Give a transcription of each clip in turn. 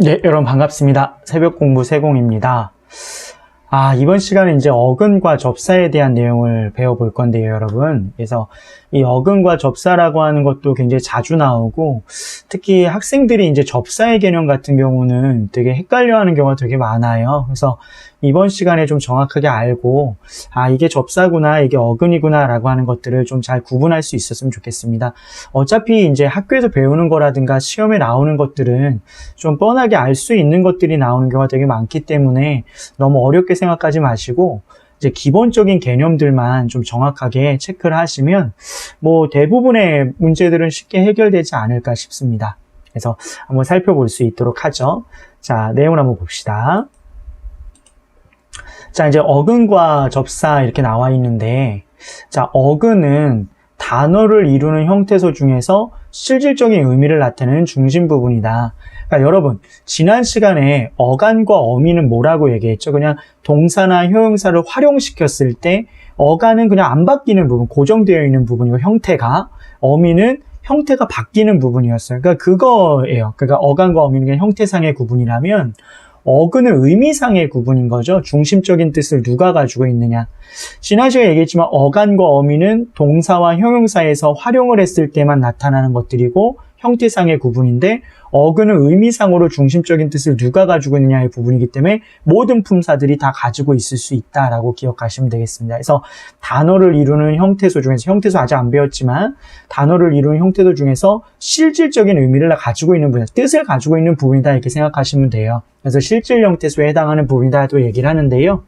네, 여러분 반갑습니다. 새벽 공부 세공입니다. 이번 시간은 이제 어근과 접사에 대한 내용을 배워볼 건데요, 여러분. 그래서 이 어근과 접사라고 하는 것도 굉장히 자주 나오고, 특히 학생들이 이제 접사의 개념 같은 경우는 되게 헷갈려하는 경우가 되게 많아요. 그래서 이번 시간에 좀 정확하게 알고, 이게 접사구나, 이게 어근이구나, 라고 하는 것들을 좀 잘 구분할 수 있었으면 좋겠습니다. 어차피 이제 학교에서 배우는 거라든가 시험에 나오는 것들은 좀 뻔하게 알 수 있는 것들이 나오는 경우가 되게 많기 때문에 너무 어렵게 생각하지 마시고, 이제 기본적인 개념들만 좀 정확하게 체크를 하시면 뭐 대부분의 문제들은 쉽게 해결되지 않을까 싶습니다. 그래서 한번 살펴볼 수 있도록 하죠. 자, 내용을 한번 봅시다. 자, 이제 어근과 접사 이렇게 나와 있는데, 자, 어근은 단어를 이루는 형태소 중에서 실질적인 의미를 나타내는 중심 부분이다. 그러니까 여러분, 지난 시간에 어간과 어미는 뭐라고 얘기했죠? 그냥 동사나 형용사를 활용시켰을 때 어간은 그냥 안 바뀌는 부분, 고정되어 있는 부분이고 형태가, 어미는 형태가 바뀌는 부분이었어요. 그러니까 그거예요. 그러니까 어간과 어미는 그냥 형태상의 구분이라면 어근은 의미상의 구분인 거죠. 중심적인 뜻을 누가 가지고 있느냐. 지난 시간에 얘기했지만 어간과 어미는 동사와 형용사에서 활용을 했을 때만 나타나는 것들이고 형태상의 구분인데, 어근은 의미상으로 중심적인 뜻을 누가 가지고 있느냐의 부분이기 때문에 모든 품사들이 다 가지고 있을 수 있다라고 기억하시면 되겠습니다. 그래서 단어를 이루는 형태소 중에서, 형태소 아직 안 배웠지만 단어를 이루는 형태소 중에서 실질적인 의미를 가지고 있는 부분, 뜻을 가지고 있는 부분이다, 이렇게 생각하시면 돼요. 그래서 실질 형태소에 해당하는 부분이다도 얘기를 하는데요.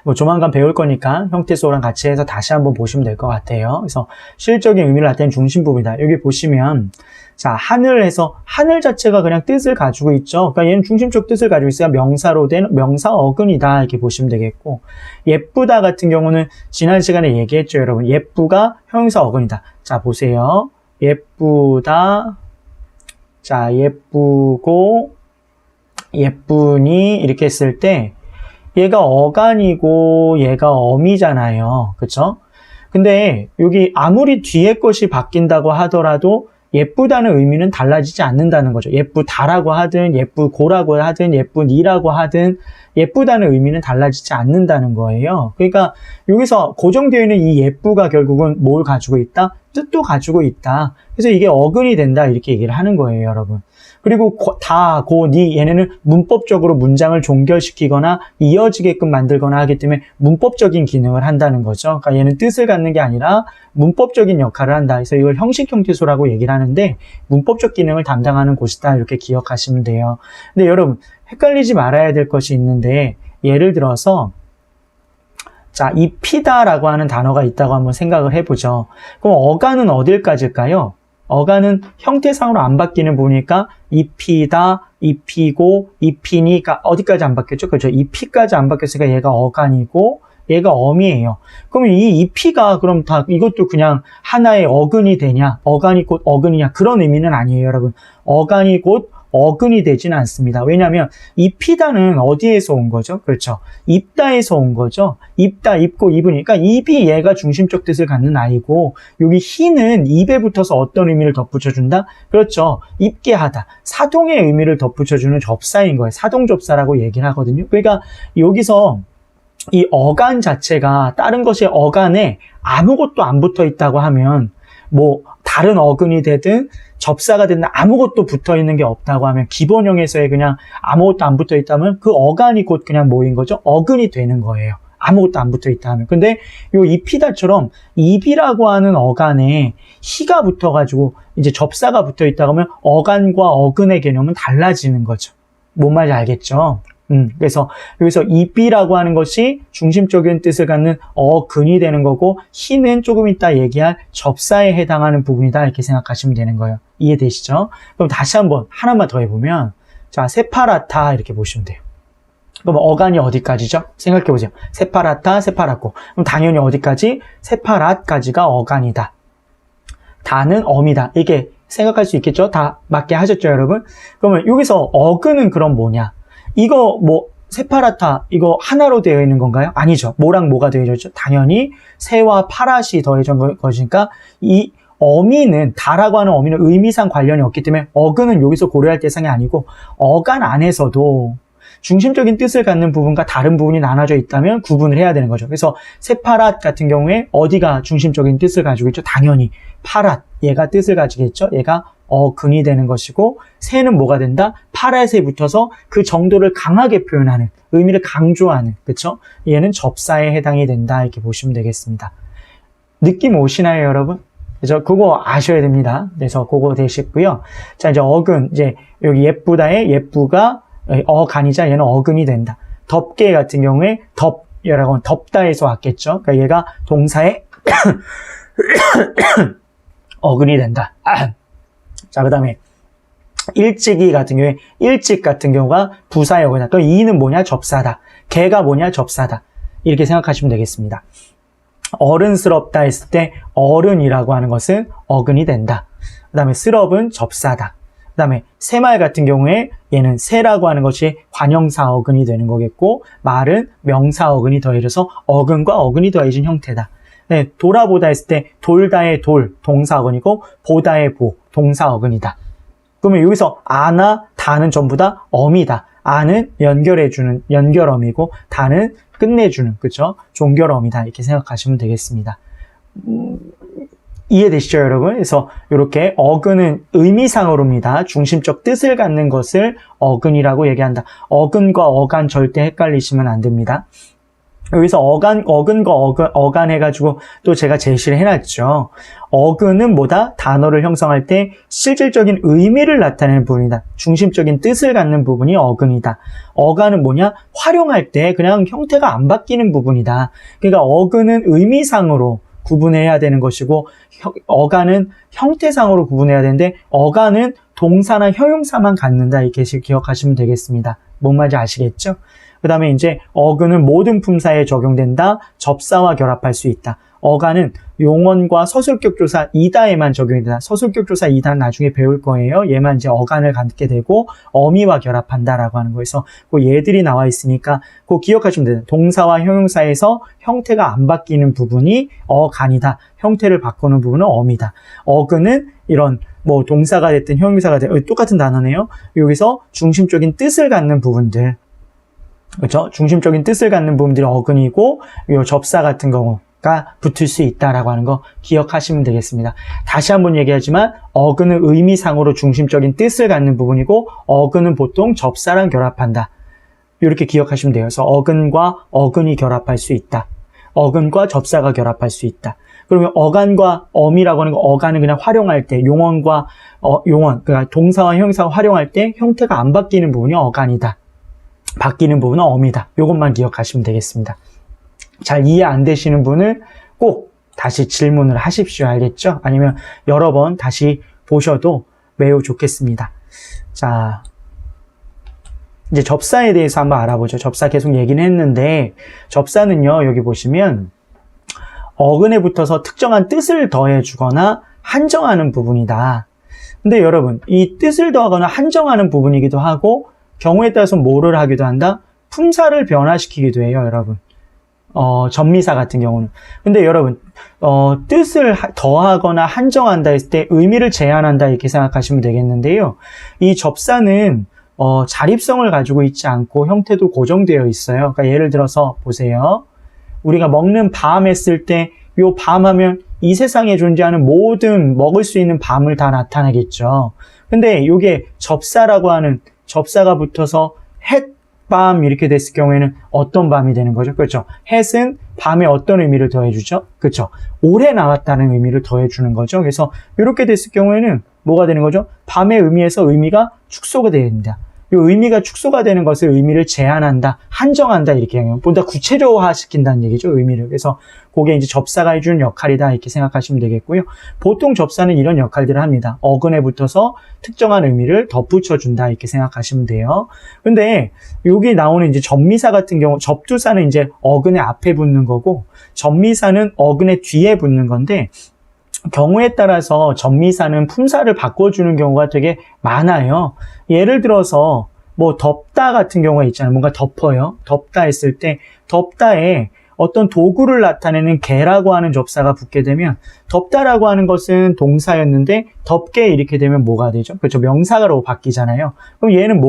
뭐 조만간 배울 거니까 형태소랑 같이 해서 다시 한번 보시면 될 것 같아요. 그래서 실질적인 의미를 나타내는 중심 부분이다. 여기 보시면, 자, 하늘에서 하늘 자체가 그냥 뜻을 가지고 있죠. 그러니까 얘는 중심적 뜻을 가지고 있어야 명사로 된 명사 어근이다, 이렇게 보시면 되겠고, 예쁘다 같은 경우는 지난 시간에 얘기했죠, 여러분. 예쁘가 형용사 어근이다. 자, 보세요. 예쁘다. 자, 예쁘고 예쁘니 이렇게 했을 때 얘가 어간이고 얘가 어미잖아요. 그쵸? 근데 여기 아무리 뒤에 것이 바뀐다고 하더라도 예쁘다는 의미는 달라지지 않는다는 거죠. 예쁘다라고 하든 예쁘고라고 하든 예쁘니라고 하든 예쁘다는 의미는 달라지지 않는다는 거예요. 그러니까 여기서 고정되어 있는 이 예쁘가 결국은 뭘 가지고 있다? 뜻도 가지고 있다. 그래서 이게 어근이 된다, 이렇게 얘기를 하는 거예요, 여러분. 그리고 다, 고, 니, 얘네는 문법적으로 문장을 종결시키거나 이어지게끔 만들거나 하기 때문에 문법적인 기능을 한다는 거죠. 그러니까 얘는 뜻을 갖는 게 아니라 문법적인 역할을 한다. 그래서 이걸 형식 형태소라고 얘기를 하는데 문법적 기능을 담당하는 곳이다, 이렇게 기억하시면 돼요. 근데 여러분, 헷갈리지 말아야 될 것이 있는데, 예를 들어서 자, 입히다라고 하는 단어가 있다고 한번 생각을 해보죠. 그럼 어간은 어딜까지일까요? 어간은 형태상으로 안 바뀌는 부분이니까 입히다, 입히고, 입히니까 어디까지 안 바뀌었죠? 그렇죠? 입히까지 안 바뀌었으니까 얘가 어간이고 얘가 어미예요. 그러면 이 입히가 그럼 다 이것도 그냥 하나의 어근이 되냐? 어간이 곧 어근이냐? 그런 의미는 아니에요, 여러분. 어간이 곧 어근이 되지는 않습니다. 왜냐하면 입히다는 어디에서 온 거죠? 그렇죠. 입다에서 온 거죠. 입다, 입고, 입으니까 입이 얘가 중심적 뜻을 갖는 아이고, 여기 희는 입에 붙어서 어떤 의미를 덧붙여준다? 그렇죠. 입게 하다. 사동의 의미를 덧붙여주는 접사인 거예요. 사동접사라고 얘기를 하거든요. 그러니까 여기서 이 어간 자체가 다른 것이 어간에 아무것도 안 붙어 있다고 하면, 뭐 다른 어근이 되든 접사가 되든 아무것도 붙어 있는 게 없다고 하면, 기본형에서의 그냥 아무것도 안 붙어 있다면 그 어간이 곧 그냥 뭐인 거죠? 어근이 되는 거예요. 아무것도 안 붙어 있다 하면. 근데 요 입히다처럼 입이라고 하는 어간에 희가 붙어가지고 이제 접사가 붙어 있다고 하면 어간과 어근의 개념은 달라지는 거죠. 뭔 말인지 알겠죠? 그래서 여기서 입이라고 하는 것이 중심적인 뜻을 갖는 어근이 되는 거고, 희는 조금 이따 얘기할 접사에 해당하는 부분이다, 이렇게 생각하시면 되는 거예요. 이해되시죠? 그럼 다시 한번 하나만 더 해보면, 자, 세파라타 이렇게 보시면 돼요. 그럼 어간이 어디까지죠? 생각해보세요. 세파라타, 세파라고. 그럼 당연히 어디까지? 세파랏까지가 어간이다. 다는 어미다. 이게 생각할 수 있겠죠? 다 맞게 하셨죠, 여러분? 그러면 여기서 어근은 그럼 뭐냐? 이거 뭐 세파라타, 이거 하나로 되어 있는 건가요? 아니죠. 뭐랑 뭐가 되어 있죠? 당연히 세와 파랏이 더해진 것이니까 이 어미는, 다라고 하는 어미는 의미상 관련이 없기 때문에 어근은 여기서 고려할 대상이 아니고 어간 안에서도 중심적인 뜻을 갖는 부분과 다른 부분이 나눠져 있다면 구분을 해야 되는 거죠. 그래서 세파랏 같은 경우에 어디가 중심적인 뜻을 가지고 있죠? 당연히 파랏, 얘가 뜻을 가지겠죠? 얘가 어근이 되는 것이고, 세는 뭐가 된다? 파랏에 붙어서 그 정도를 강하게 표현하는, 의미를 강조하는, 그쵸? 얘는 접사에 해당이 된다, 이렇게 보시면 되겠습니다. 느낌 오시나요, 여러분? 그래서 그거 아셔야 됩니다. 그래서 그거 되시고요. 자, 이제 어근, 이제 여기 예쁘다의 예쁘가 어간이자 얘는 어근이 된다. 덥게 같은 경우에 덥이라고 하면 덥다에서 왔겠죠. 그러니까 얘가 동사의 어근이 된다. 자, 그 다음에 일찍이 같은 경우에 일찍 같은 경우가 부사의 어근이다. 또 이는 뭐냐? 접사다. 개가 뭐냐? 접사다. 이렇게 생각하시면 되겠습니다. 어른스럽다 했을 때 어른이라고 하는 것은 어근이 된다. 그 다음에 스럽은 접사다. 그 다음에 새말 같은 경우에 얘는 새라고 하는 것이 관형사 어근이 되는 거겠고, 말은 명사 어근이 더해져서 어근과 어근이 더해진 형태다. 네, 돌아보다 했을 때 돌다의 돌, 동사 어근이고 보다의 보, 동사 어근이다. 그러면 여기서 아나 다는 전부 다 어미다. 아는 연결해주는 연결어미고 다는 끝내주는, 그쵸? 종결어미다. 이렇게 생각하시면 되겠습니다. 이해되시죠, 여러분? 그래서 이렇게 어근은 의미상으로입니다. 중심적 뜻을 갖는 것을 어근이라고 얘기한다. 어근과 어간 절대 헷갈리시면 안 됩니다. 여기서 어근과 어간 해가지고 또 제가 제시를 해놨죠. 어근은 뭐다? 단어를 형성할 때 실질적인 의미를 나타내는 부분이다. 중심적인 뜻을 갖는 부분이 어근이다. 어간은 뭐냐? 활용할 때 그냥 형태가 안 바뀌는 부분이다. 그러니까 어근은 의미상으로 구분해야 되는 것이고, 어간은 형태상으로 구분해야 되는데, 어간은 동사나 형용사만 갖는다. 이렇게 기억하시면 되겠습니다. 뭔 말인지 아시겠죠? 그 다음에 이제 어근은 모든 품사에 적용된다. 접사와 결합할 수 있다. 어간은 용언과 서술격 조사 이다에만 적용이 된다. 서술격 조사 이다는 나중에 배울 거예요. 얘만 이제 어간을 갖게 되고 어미와 결합한다라고 하는 거에서 그 얘들이 나와 있으니까 그거 기억하시면 돼요. 동사와 형용사에서 형태가 안 바뀌는 부분이 어간이다. 형태를 바꾸는 부분은 어미다. 어근은 이런 뭐 동사가 됐든 형용사가 됐든 똑같은 단어네요. 여기서 중심적인 뜻을 갖는 부분들, 그렇죠? 중심적인 뜻을 갖는 부분들이 어근이고, 요 접사 같은 경우가 붙을 수 있다라고 하는 거 기억하시면 되겠습니다. 다시 한번 얘기하지만 어근은 의미상으로 중심적인 뜻을 갖는 부분이고, 어근은 보통 접사랑 결합한다. 이렇게 기억하시면 돼요. 그래서 어근과 어근이 결합할 수 있다. 어근과 접사가 결합할 수 있다. 그러면 어간과 어미라고 하는 거, 어간은 그냥 활용할 때, 용언과 용언, 그러니까 동사와 형용사가 활용할 때 형태가 안 바뀌는 부분이 어간이다. 바뀌는 부분은 어미다. 이것만 기억하시면 되겠습니다. 잘 이해 안 되시는 분은 꼭 다시 질문을 하십시오. 알겠죠? 아니면 여러 번 다시 보셔도 매우 좋겠습니다. 자, 이제 접사에 대해서 한번 알아보죠. 접사 계속 얘기는 했는데, 접사는요, 여기 보시면 어근에 붙어서 특정한 뜻을 더해주거나 한정하는 부분이다. 근데 여러분, 이 뜻을 더하거나 한정하는 부분이기도 하고, 경우에 따라서 뭐를 하기도 한다? 품사를 변화시키기도 해요, 여러분. 전미사 같은 경우는. 근데 여러분, 뜻을 더하거나 한정한다 했을 때 의미를 제한한다 이렇게 생각하시면 되겠는데요. 이 접사는 자립성을 가지고 있지 않고 형태도 고정되어 있어요. 그러니까 예를 들어서 보세요. 우리가 먹는 밤 했을 때 요 밤 하면 이 세상에 존재하는 모든 먹을 수 있는 밤을 다 나타나겠죠. 근데 요게 접사라고 하는 접사가 붙어서 햇밤 이렇게 됐을 경우에는 어떤 밤이 되는 거죠? 그렇죠. 햇은 밤에 어떤 의미를 더해주죠? 그렇죠. 오래 나왔다는 의미를 더해주는 거죠. 그래서 이렇게 됐을 경우에는 뭐가 되는 거죠? 밤의 의미에서 의미가 축소가 됩니다. 이 의미가 축소가 되는 것을 의미를 제한한다, 한정한다 이렇게 하면 보다 구체적화시킨다는 얘기죠. 의미를. 그래서 그게 이제 접사가 해주는 역할이다 이렇게 생각하시면 되겠고요. 보통 접사는 이런 역할들을 합니다. 어근에 붙어서 특정한 의미를 덧붙여준다 이렇게 생각하시면 돼요. 근데 여기 나오는 이제 접미사 같은 경우, 접두사는 이제 어근의 앞에 붙는 거고, 접미사는 어근의 뒤에 붙는 건데, 경우에 따라서 접미사는 품사를 바꿔주는 경우가 되게 많아요. 예를 들어서 뭐 덥다 같은 경우가 있잖아요. 뭔가 덮어요. 덥다 했을 때 덥다에 어떤 도구를 나타내는 개라고 하는 접사가 붙게 되면 덥다라고 하는 것은 동사였는데 덥게 이렇게 되면 뭐가 되죠? 그렇죠. 명사로 바뀌잖아요. 그럼 얘는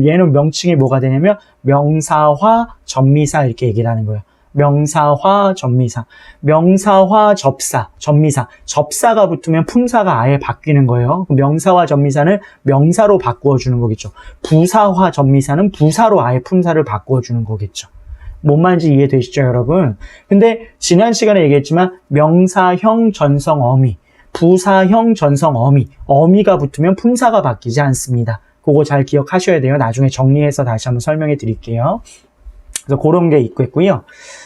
얘는 명칭이 뭐가 되냐면 명사화 접미사 이렇게 얘기를 하는 거예요. 명사화 접미사. 명사화 접사, 접미사. 접사가 붙으면 품사가 아예 바뀌는 거예요. 명사화 접미사는 명사로 바꾸어주는 거겠죠. 부사화 접미사는 부사로 아예 품사를 바꾸어주는 거겠죠. 뭔 말인지 이해되시죠, 여러분? 근데 지난 시간에 얘기했지만 명사형 전성 어미, 부사형 전성 어미, 어미가 붙으면 품사가 바뀌지 않습니다. 그거 잘 기억하셔야 돼요. 나중에 정리해서 다시 한번 설명해 드릴게요. 그래서 그런 게 있고요.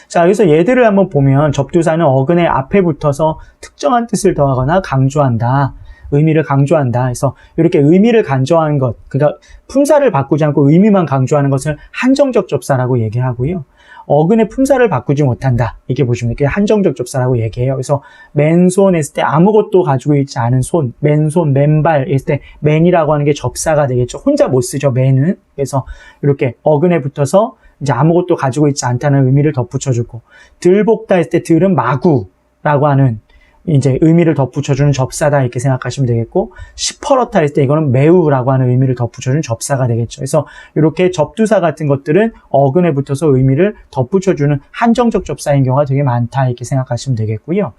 자, 여기서 얘들을 한번 보면 접두사는 어근의 앞에 붙어서 특정한 뜻을 더하거나 강조한다. 의미를 강조한다. 그래서 이렇게 의미를 강조하는 것, 그러니까 품사를 바꾸지 않고 의미만 강조하는 것을 한정적 접사라고 얘기하고요. 어근의 품사를 바꾸지 못한다. 이렇게 보시면 이게 한정적 접사라고 얘기해요. 그래서 맨손 했을 때 아무것도 가지고 있지 않은 손, 맨손, 맨발 했을 때 맨이라고 하는 게 접사가 되겠죠. 혼자 못 쓰죠, 맨은. 그래서 이렇게 어근에 붙어서 이제 아무것도 가지고 있지 않다는 의미를 덧붙여주고, 들볶다 했을 때 들은 마구라고 하는 이제 의미를 덧붙여주는 접사다 이렇게 생각하시면 되겠고, 시퍼렇다 했을 때 이거는 매우라고 하는 의미를 덧붙여주는 접사가 되겠죠. 그래서 이렇게 접두사 같은 것들은 어근에 붙어서 의미를 덧붙여주는 한정적 접사인 경우가 되게 많다 이렇게 생각하시면 되겠고요.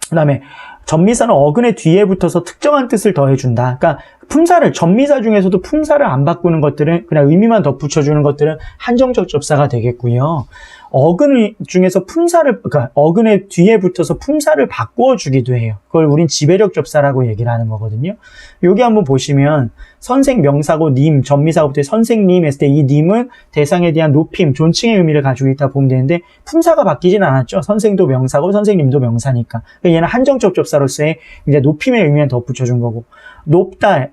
그 다음에 접미사는 어근의 뒤에 붙어서 특정한 뜻을 더해준다. 그러니까 품사를, 접미사 중에서도 품사를 안 바꾸는 것들은 그냥 의미만 덧붙여주는 것들은 한정적 접사가 되겠고요. 어근 중에서 품사를, 그러니까 어근의 뒤에 붙어서 품사를 바꾸어 주기도 해요. 그걸 우린 지배적 접사라고 얘기를 하는 거거든요. 여기 한번 보시면 선생 명사고 님, 접미사부터 선생님 했을 때 이 님은 대상에 대한 높임, 존칭의 의미를 가지고 있다 보면 되는데 품사가 바뀌진 않았죠. 선생도 명사고 선생님도 명사니까. 그러니까 얘는 한정적 접사로서의 이제 높임의 의미를 덧붙여준 거고,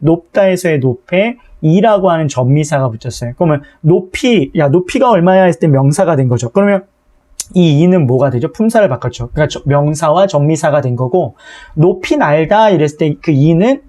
높다에서의 높에 이라고 하는 접미사가 붙었어요. 그러면 높이가 얼마야 했을 때 명사가 된 거죠. 그러면 이 이는 뭐가 되죠? 품사를 바꿨죠. 그러니까 명사와 접미사가 된 거고, 높이 날다 이랬을 때 그 이는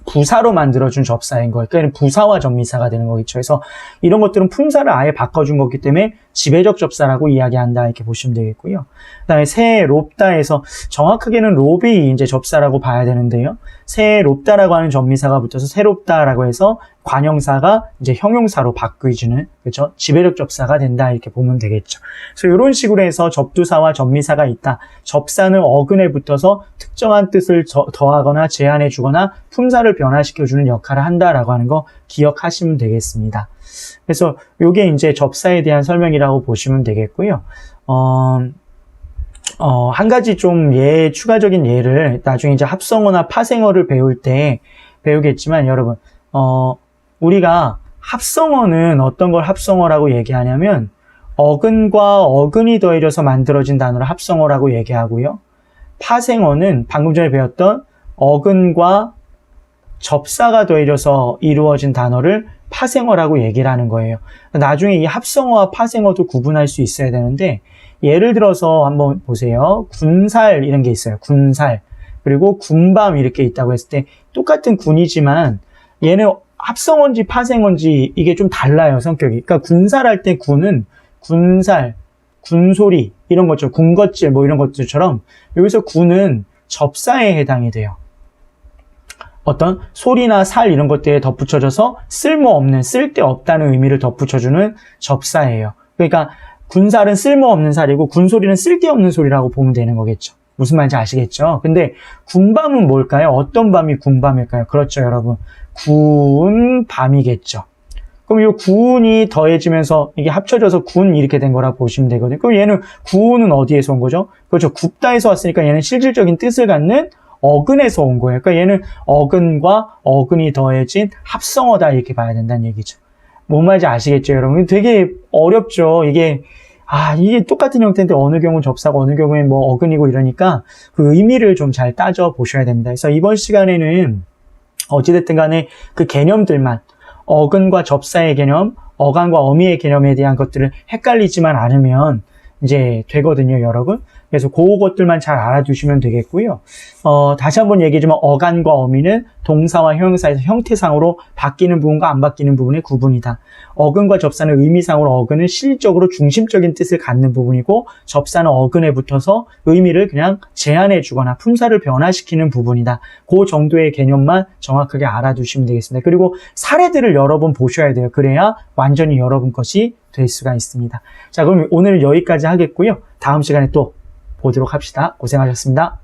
부사로 만들어준 접사인 거예요. 그러니까 부사와 접미사가 되는 거겠죠. 그래서 이런 것들은 품사를 아예 바꿔준 거기 때문에 지배적 접사라고 이야기한다 이렇게 보시면 되겠고요. 그다음에 새롭다에서 정확하게는 롭이 이제 접사라고 봐야 되는데요. 새롭다라고 하는 접미사가 붙어서 새롭다라고 해서 관형사가 이제 형용사로 바뀌어지는, 그렇죠? 지배적 접사가 된다 이렇게 보면 되겠죠. 그래서 이런 식으로 해서 접두사와 접미사가 있다. 접사는 어근에 붙어서 특정한 뜻을 더하거나 제한해 주거나 품사를 변화시켜주는 역할을 한다라고 하는 거 기억하시면 되겠습니다. 그래서 이게 이제 접사에 대한 설명이라고 보시면 되겠고요. 한 가지 좀 추가적인 예를 나중에 이제 합성어나 파생어를 배울 때 배우겠지만, 여러분, 우리가 합성어는 어떤 걸 합성어라고 얘기하냐면 어근과 어근이 더해져서 만들어진 단어를 합성어라고 얘기하고요. 파생어는 방금 전에 배웠던 어근과 접사가 더해져서 이루어진 단어를 파생어라고 얘기를 하는 거예요. 나중에 이 합성어와 파생어도 구분할 수 있어야 되는데, 예를 들어서 한번 보세요. 군살 이런 게 있어요. 군살. 그리고 군밤 이렇게 있다고 했을 때 똑같은 군이지만 얘는 합성어인지 파생어인지 이게 좀 달라요, 성격이. 그러니까 군살할 때 군은 군살, 군소리 이런 것처럼, 군것질 뭐 이런 것들처럼 여기서 군은 접사에 해당이 돼요. 어떤 소리나 살 이런 것들에 덧붙여져서 쓸모없는, 쓸데없다는 의미를 덧붙여주는 접사예요. 그러니까 군살은 쓸모없는 살이고 군소리는 쓸데없는 소리라고 보면 되는 거겠죠. 무슨 말인지 아시겠죠? 근데 군밤은 뭘까요? 어떤 밤이 군밤일까요? 그렇죠, 여러분. 군밤이겠죠. 그럼 이 군이 더해지면서 이게 합쳐져서 군 이렇게 된 거라 보시면 되거든요. 그럼 얘는 군은 어디에서 온 거죠? 그렇죠. 굽다에서 왔으니까 얘는 실질적인 뜻을 갖는 어근에서 온 거예요. 그러니까 얘는 어근과 어근이 더해진 합성어다 이렇게 봐야 된다는 얘기죠. 뭔 말인지 아시겠죠, 여러분? 되게 어렵죠. 이게 똑같은 형태인데 어느 경우는 접사고 어느 경우엔 뭐 어근이고 이러니까 그 의미를 좀 잘 따져 보셔야 됩니다. 그래서 이번 시간에는 어찌됐든 간에 그 개념들만, 어근과 접사의 개념, 어간과 어미의 개념에 대한 것들을 헷갈리지만 않으면 이제 되거든요, 여러분. 그래서 그것들만 잘 알아두시면 되겠고요. 다시 한번 얘기하지만 어간과 어미는 동사와 형용사에서 형태상으로 바뀌는 부분과 안 바뀌는 부분의 구분이다. 어근과 접사는 의미상으로 어근은 실질적으로 중심적인 뜻을 갖는 부분이고 접사는 어근에 붙어서 의미를 그냥 제한해 주거나 품사를 변화시키는 부분이다. 그 정도의 개념만 정확하게 알아두시면 되겠습니다. 그리고 사례들을 여러 번 보셔야 돼요. 그래야 완전히 여러분 것이 될 수가 있습니다. 자, 그럼 오늘은 여기까지 하겠고요. 다음 시간에 또 보도록 합시다. 고생하셨습니다.